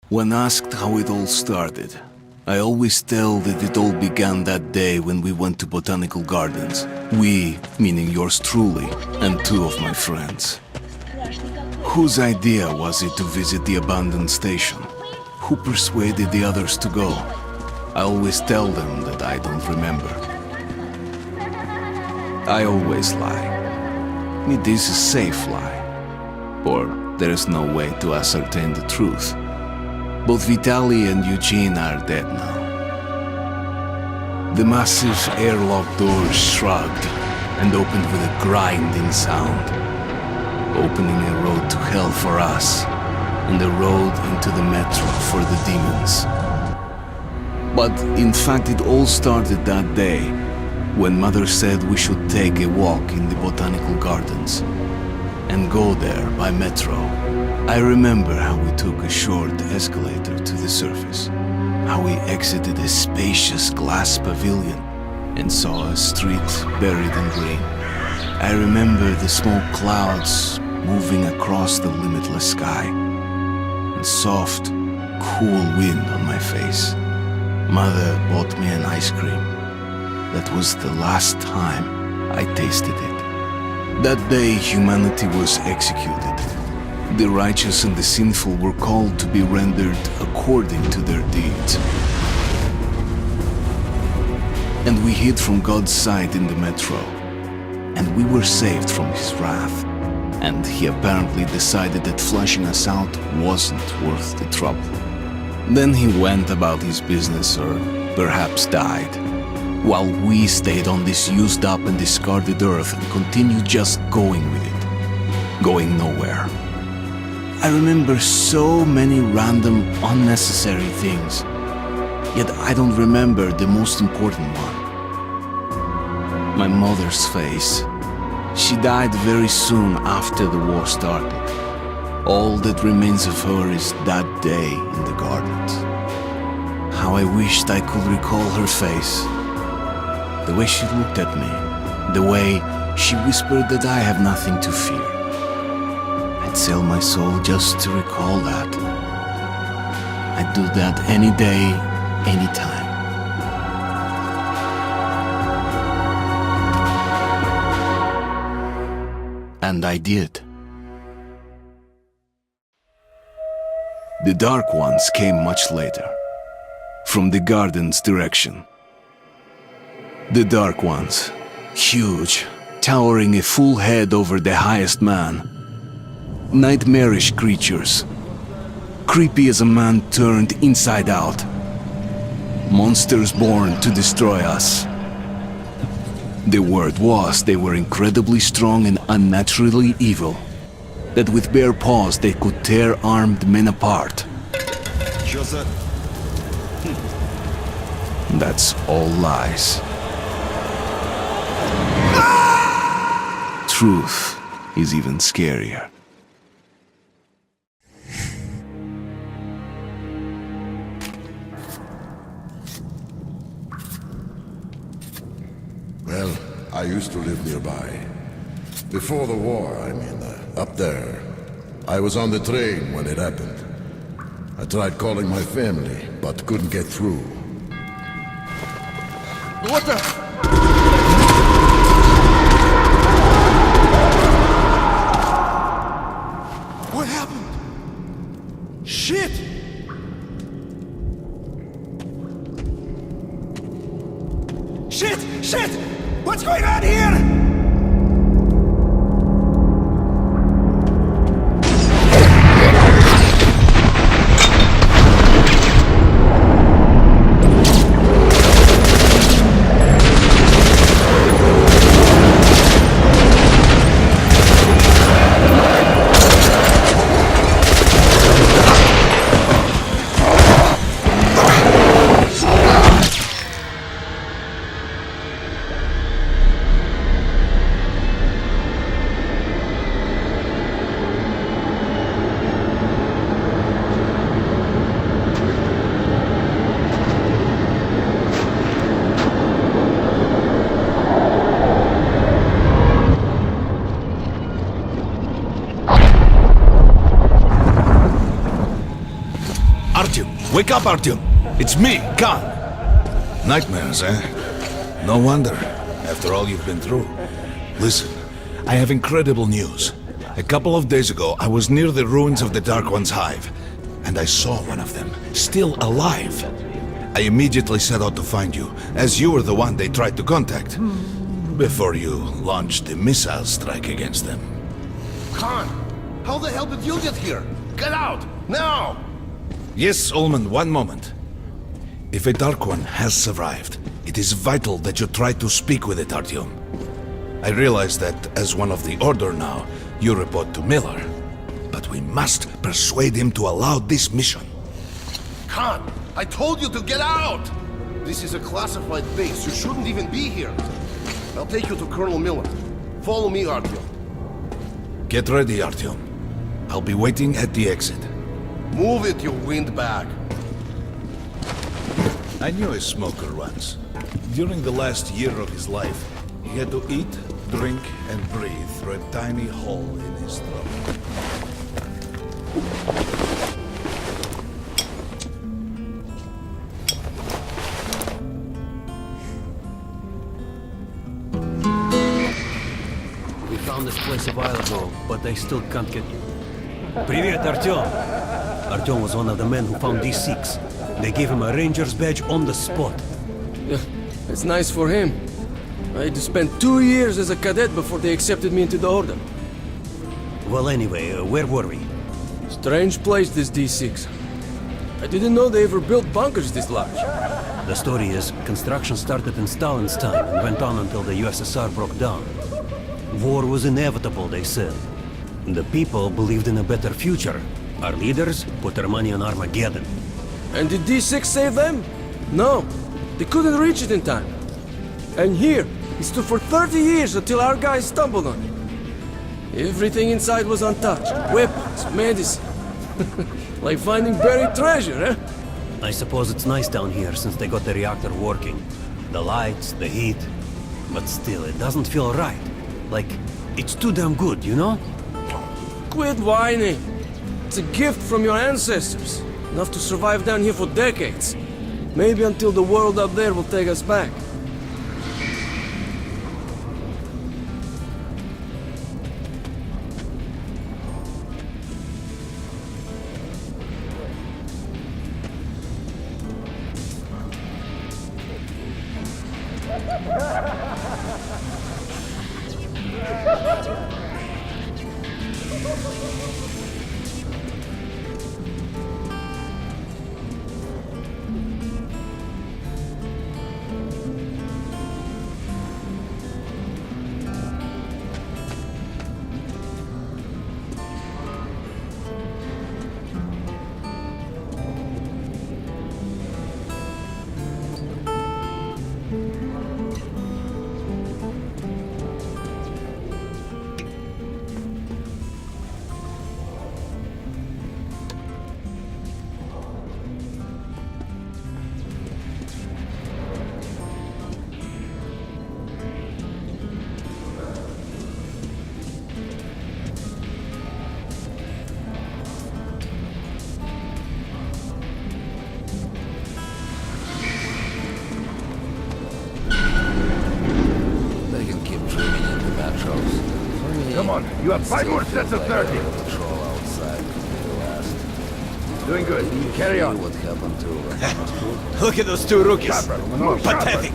When asked how it all started, I always tell that it all began that day when we went to botanical gardens. We, meaning yours truly, and two of my friends. Whose idea was it to visit the abandoned station? Who persuaded the others to go? I always tell them that I don't remember. I always lie. It is a safe lie. Or there is no way to ascertain the truth. Both Vitaly and Eugene are dead now. The massive airlock doors shrugged and opened with a grinding sound, opening a road to hell for us and a road into the metro for the demons. But in fact it all started that day when Mother said we should take a walk in the botanical gardens and go there by metro. I remember how we took a short escalator to the surface, how we exited a spacious glass pavilion and saw a street buried in green. I remember the smoke clouds moving across the limitless sky and soft, cool wind on my face. Mother bought me an ice cream. That was the last time I tasted it. That day humanity was executed. The righteous and the sinful were called to be rendered according to their deeds. And we hid from God's sight in the metro, and we were saved from his wrath. And he apparently decided that flushing us out wasn't worth the trouble. Then he went about his business, or perhaps died, while we stayed on this used up and discarded earth and continued just going with it, going nowhere. I remember so many random, unnecessary things, yet I don't remember the most important one. My mother's face. She died very soon after the war started. All that remains of her is that day in the gardens. How I wished I could recall her face. The way she looked at me, the way she whispered that I have nothing to fear. I'd sell my soul just to recall that. I'd do that any day, any time. And I did. The Dark Ones came much later, from the garden's direction. The Dark Ones, huge, towering a full head over the highest man. Nightmarish creatures, creepy as a man turned inside out. Monsters born to destroy us. The word was they were incredibly strong and unnaturally evil, that with bare paws they could tear armed men apart. That's all lies. Truth is even scarier. Well, I used to live nearby. Before the war, up there. I was on the train when it happened. I tried calling my family, but couldn't get through. What the? What happened? Shit! Shit! Shit! What's going on here? Artyom! Wake up, Artyom! It's me, Khan! Nightmares, eh? No wonder, after all you've been through. Listen, I have incredible news. A couple of days ago, I was near the ruins of the Dark One's hive, and I saw one of them, still alive. I immediately set out to find you, as you were the one they tried to contact, before you launched the missile strike against them. Khan, how the hell did you get here? Get out, now! Yes, Ullman, one moment. If a Dark One has survived, it is vital that you try to speak with it, Artyom. I realize that, as one of the Order now, you report to Miller. But we must persuade him to allow this mission. Khan, I told you to get out! This is a classified base, you shouldn't even be here. I'll take you to Colonel Miller. Follow me, Artyom. Get ready, Artyom. I'll be waiting at the exit. Move it, you windbag. I knew a smoker once. During the last year of his life, he had to eat, drink, and breathe through a tiny hole in his throat. We found this place a while ago, but I still can't get... Привет, Artyom! Artyom was one of the men who found these Sikhs. They gave him a ranger's badge on the spot. Yeah, it's nice for him. I had to spend 2 years as a cadet before they accepted me into the Order. Well, anyway, where were we? Strange place, this D6. I didn't know they ever built bunkers this large. The story is, construction started in Stalin's time and went on until the USSR broke down. War was inevitable, they said. The people believed in a better future. Our leaders put their money on Armageddon. And did D6 save them? No, they couldn't reach it in time. And here, it stood for 30 years until our guys stumbled on it. Everything inside was untouched. Weapons, medicine. Like finding buried treasure, eh? I suppose it's nice down here since they got the reactor working. The lights, the heat. But still, it doesn't feel right. Like, it's too damn good, you know? Quit whining. It's a gift from your ancestors. Enough to survive down here for decades. Maybe until the world up there will take us back. Come on, you have 5 more sets of 30. Doing good. Carry on. Look at those two rookies. Pathetic.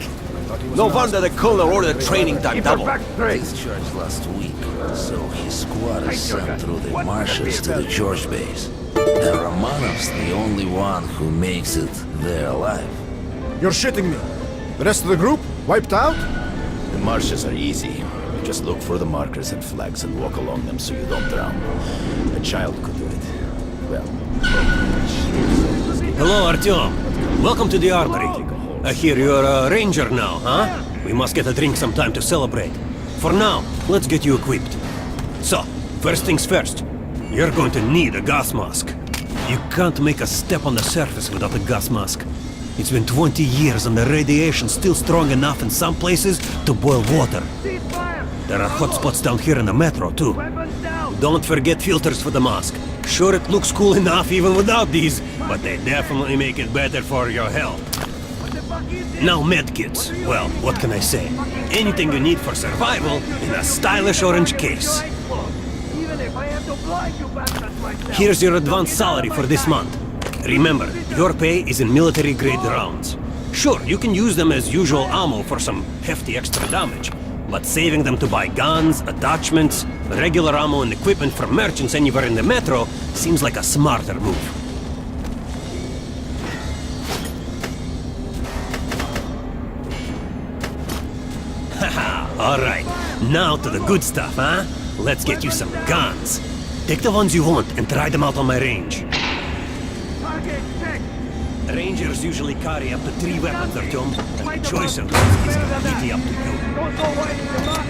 No wonder the Colonel ordered training done Keep her double. back straight. Discharged last week, so his squad is sent through the marshes to the George base. And Romanov's the only one who makes it there alive. You're shitting me. The rest of the group wiped out? The marshes are easy. You just look for the markers and flags and walk along them so you don't drown. A child could do it. Well... Hello, Artyom. Welcome to the armory. I hear you're a ranger now, huh? We must get a drink sometime to celebrate. For now, let's get you equipped. So, first things first. You're going to need a gas mask. You can't make a step on the surface without a gas mask. It's been 20 years and the radiation's still strong enough in some places to boil water. There are hot spots down here in the metro, too. Don't forget filters for the mask. Sure, it looks cool enough even without these, but they definitely make it better for your health. Now medkits. Well, what can I say? Anything you need for survival in a stylish orange case. Here's your advance salary for this month. Remember, your pay is in military-grade rounds. Sure, you can use them as usual ammo for some hefty extra damage, but saving them to buy guns, attachments, regular ammo and equipment from merchants anywhere in the metro seems like a smarter move. Haha, alright. Now to the good stuff, huh? Let's get you some guns. Take the ones you want and try them out on my range. Rangers usually carry up to 3 weapons, Artyom, and the choice of those is completely up to you. Don't go waiting to mark.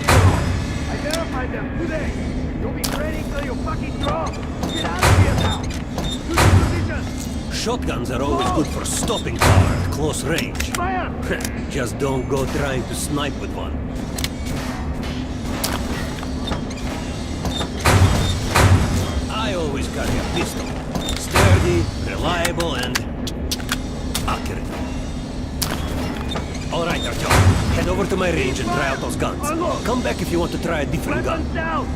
I verified them today. You'll be training till you fucking drop. Get out of here now. To the position. Shotguns are always good for stopping power at close range. Fire! Just don't go trying to snipe with one. I always carry a pistol. Sturdy, reliable, and accurate. Alright, Artyom. Head over to my range and try out those guns. Come back if you want to try a different gun. Down!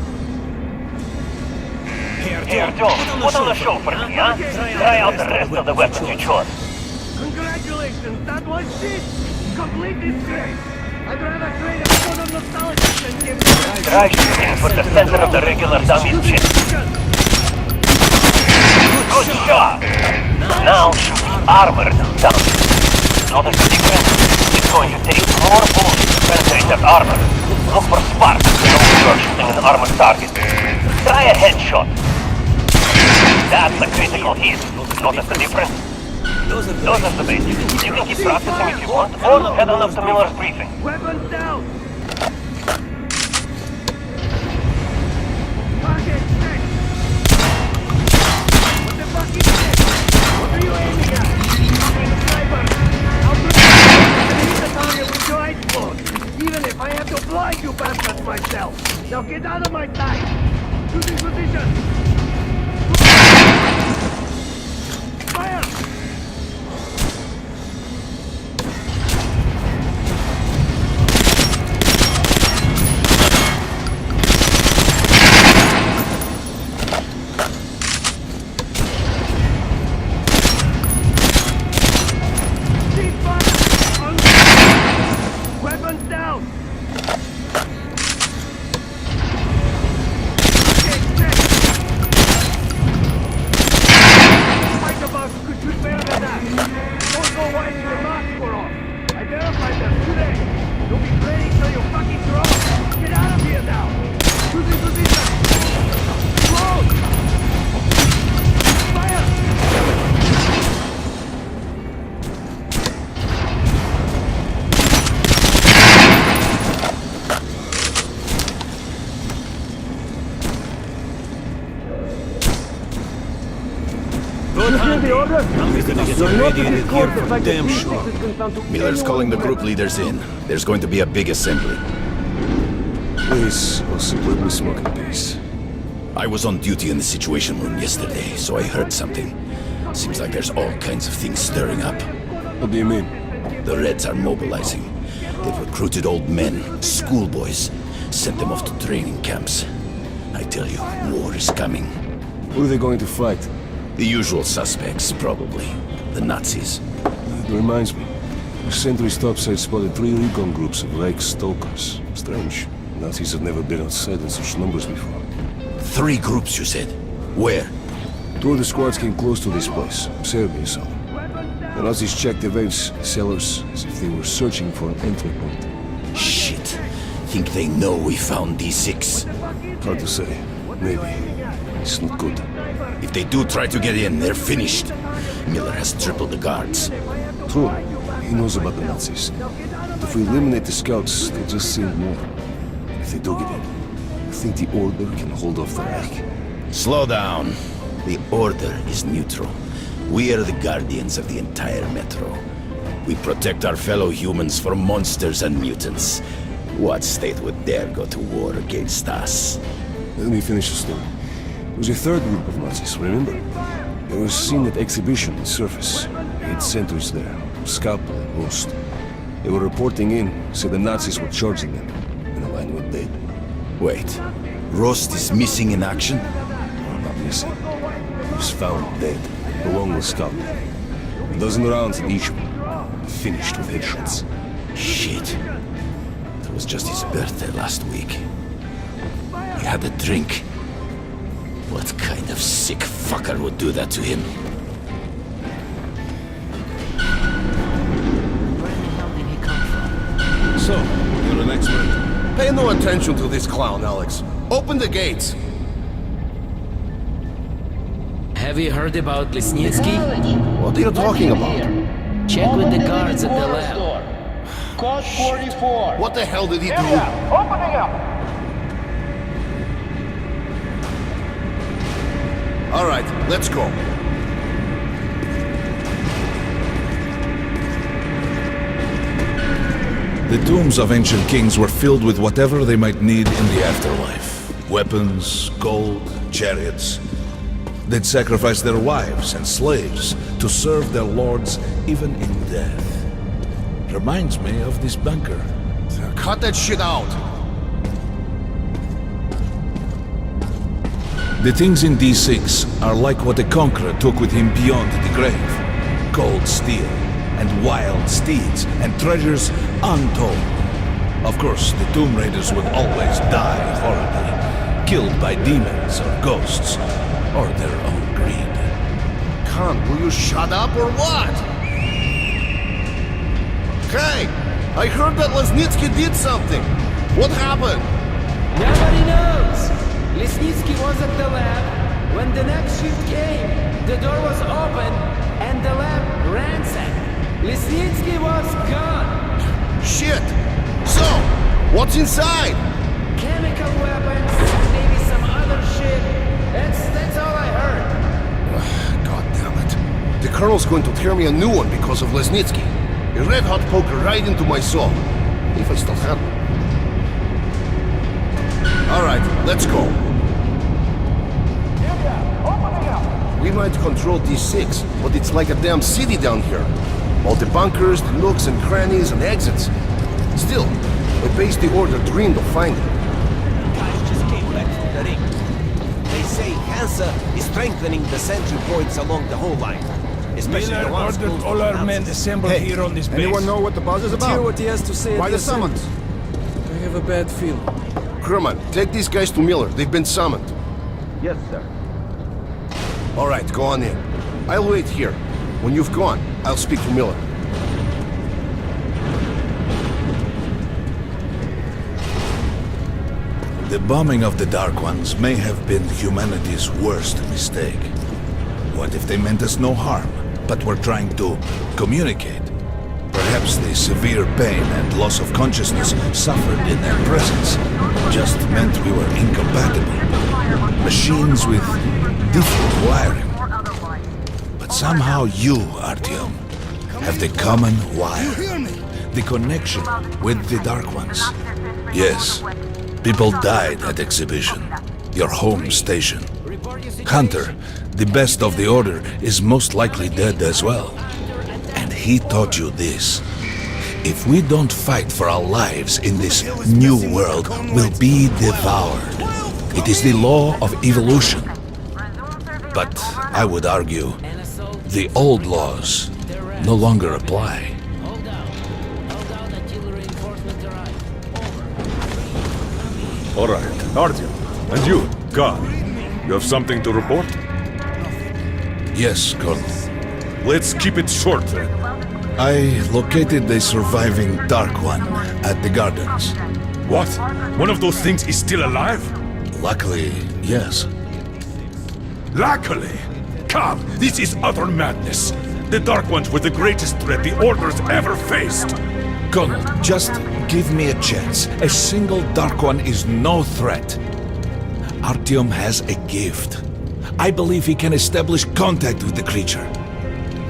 Hey, Artyom, put on the show for me, huh? Try out the rest of the weapons you chose. Congratulations, that was shit! Complete disgrace! I'd rather trade a ton of nostalgia than give Try shooting for the center of the regular dummy's chest. Good shot! Now shoot the armored dummy. Notice the difference? It's going to take more bullets to penetrate that armor. Look for Sparta to know you are shooting an armored target. Try a headshot. That's a critical hit. Notice the difference? Those are the basics. You can keep practicing if you want, or head on up to Miller's briefing. weapons down! Target check! What the fuck is this? What are you aiming at? Sniper! I'll put you hit the target with your eyes closed, even if I have to blind you bastards myself. Now get out of my sight! Shooting position! Fire! Weapons down! Okay, check! Fighter boss could shoot better than that! Don't go wide to the mark for all! I verified them today! You'll be training till you fucking drop! Get out of here now! Choosing position! Close! Fire! Good hunting. Now he's gonna get you radiated here for damn sure. Miller's calling the group leaders in. There's going to be a big assembly. Please, also let me smoke in peace. I was on duty in the Situation Room yesterday, so I heard something. Seems like there's all kinds of things stirring up. What do you mean? The Reds are mobilizing. They've recruited old men, schoolboys, sent them off to training camps. I tell you, war is coming. Who are they going to fight? The usual suspects, probably. The Nazis. It reminds me. A sentry topside spotted 3 recon groups of Lake stalkers. Strange. Nazis have never been outside in such numbers before. 3 groups, you said? Where? 2 of the squads came close to this place. Serbia saw them. The Nazis checked the waves, cellars, as if they were searching for an entry point. Shit. Think they know we found D6? Hard to say. Maybe. It's not good. If they do try to get in, they're finished. Miller has tripled the guards. True. He knows about the Nazis. But if we eliminate the scouts, they'll just send more. And if they do get in, I think the Order can hold off the Reich. Slow down. The Order is neutral. We are the guardians of the entire Metro. We protect our fellow humans from monsters and mutants. What state would dare go to war against us? Let me finish the story. It was a third group of Nazis, remember? It was seen at exhibition in surface. Hit sentries there, scalped by the host. They were reporting in, said the Nazis were charging them, and the line went dead. Wait, Rost is missing in action? No, not missing. He was found dead, along with scalp. A dozen rounds in each one, finished with headshots. Shit. It was just his birthday last week. He had a drink. What kind of sick fucker would do that to him? Where the hell did he come from? So, You're an expert. pay no attention to this clown, Alex. Open the gates. Have you heard about Lesnitsky? What are you talking about? Check with the guards at the lab. Code 44. What the hell did he do? Opening up. All right, let's go. The tombs of ancient kings were filled with whatever they might need in the afterlife. Weapons, gold, chariots. They'd sacrifice their wives and slaves to serve their lords even in death. Reminds me of this bunker. Cut that shit out. The things in D6 are like what a conqueror took with him beyond the grave. Gold steel, and wild steeds, and treasures untold. Of course, the Tomb Raiders would always die horribly, killed by demons or ghosts, or their own greed. Khan, will you shut up or what? Hey, I heard that Lesnitsky did something. What happened? Nobody knows! Lesnitsky was at the lab. When the next shift came, the door was open and the lab ransacked. Lesnitsky was gone. Shit! So, what's inside? Chemical weapons, maybe some other shit. That's all I heard. God damn it. The Colonel's going to tear me a new one because of Lesnitsky. A red-hot poker right into my soul. If I still have one. Alright, let's go. We might control D6, but it's like a damn city down here. All the bunkers, the nooks and crannies and exits. Still, the base the Order dreamed of finding. Guys just came back from the ring. They say Hansa is strengthening the sentry points along the whole line. Especially the ones close to the mountains. assembled here on this base. Anyone know what the buzz is Let's hear about? what he has to say. Why at the assembly. summons? I have a bad feeling. Kerman, take these guys to Miller. They've been summoned. Yes, sir. All right, go on in. I'll wait here. When you've gone, I'll speak to Miller. The bombing of the Dark Ones may have been humanity's worst mistake. What if they meant us no harm, but were trying to communicate? Perhaps the severe pain and loss of consciousness suffered in their presence just meant we were incompatible. Machines with different wiring. But somehow you, Artyom, have the common wire. The connection with the Dark Ones. Yes, people died at exhibition, your home station. Hunter, the best of the Order, is most likely dead as well. And he taught you this. If we don't fight for our lives in this new world, we'll be devoured. It is the law of evolution. But I would argue, the old laws no longer apply. Hold out until reinforcements arrive. Over. All right, Artyom. And you, Khan. You have something to report? Yes, Colonel. Let's keep it short then. I located the surviving Dark One at the gardens. What? One of those things is still alive? Luckily, yes. Luckily! Come, this is utter madness. The Dark Ones were the greatest threat the Order's ever faced. Colonel, just give me a chance. A single Dark One is no threat. Artyom has a gift. I believe he can establish contact with the creature.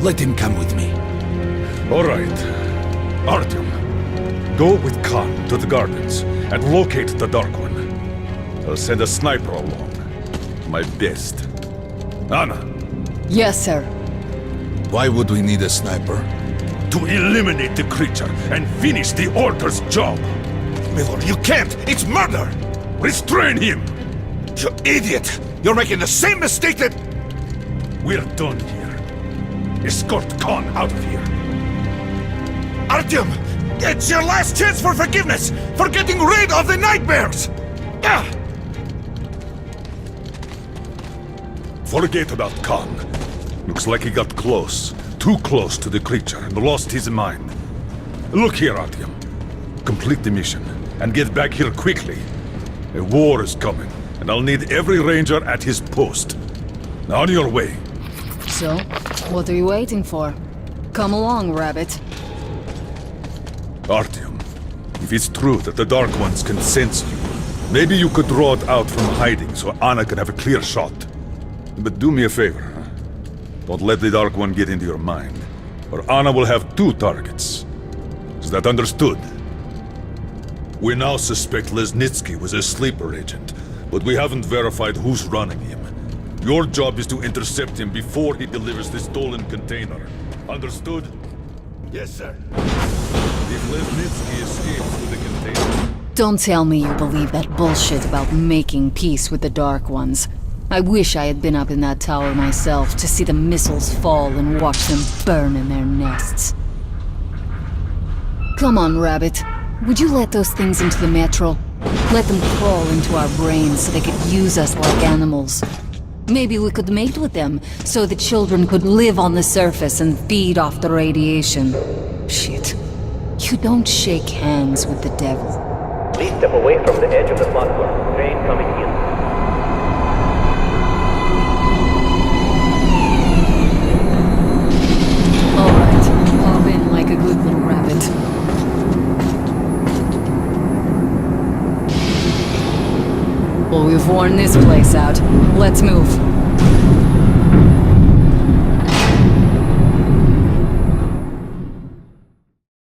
Let him come with me. All right. Artyom, go with Khan to the gardens and locate the Dark One. I'll send a sniper along. my best. Anna, Yes, sir. Why would we need a sniper? to eliminate the creature and finish the Order's job. Miller, you can't! It's murder! Restrain him! You idiot! You're making the same mistake that... We're done here. Escort Khan out of here. Artyom! It's your last chance for forgiveness! For getting rid of the nightmares! Ah! Forget about Khan. Looks like he got close. Too close to the creature and lost his mind. Look here, Artyom. Complete the mission and get back here quickly. A war is coming, and I'll need every ranger at his post. Now on your way. So, what are you waiting for? Come along, Rabbit. Artyom, if it's true that the Dark Ones can sense you, maybe you could draw it out from hiding so Anna can have a clear shot. But do me a favor, huh? Don't let the Dark One get into your mind, or Anna will have 2 targets. Is that understood? We now suspect Lesnitsky was a sleeper agent, but we haven't verified who's running him. Your job is to intercept him before he delivers the stolen container. Understood? Yes, sir. If Lesnitsky escapes with the container... Don't tell me you believe that bullshit about making peace with the Dark Ones. I wish I had been up in that tower myself to see the missiles fall and watch them burn in their nests. Come on, Rabbit. Would you let those things into the metro? Let them crawl into our brains so they could use us like animals. Maybe we could mate with them, so the children could live on the surface and feed off the radiation. Shit. You don't shake hands with the devil. Please step away from the edge of the platform. Train coming in. Alright, hop in like a good little rabbit. Well, we've worn this place out. Let's move.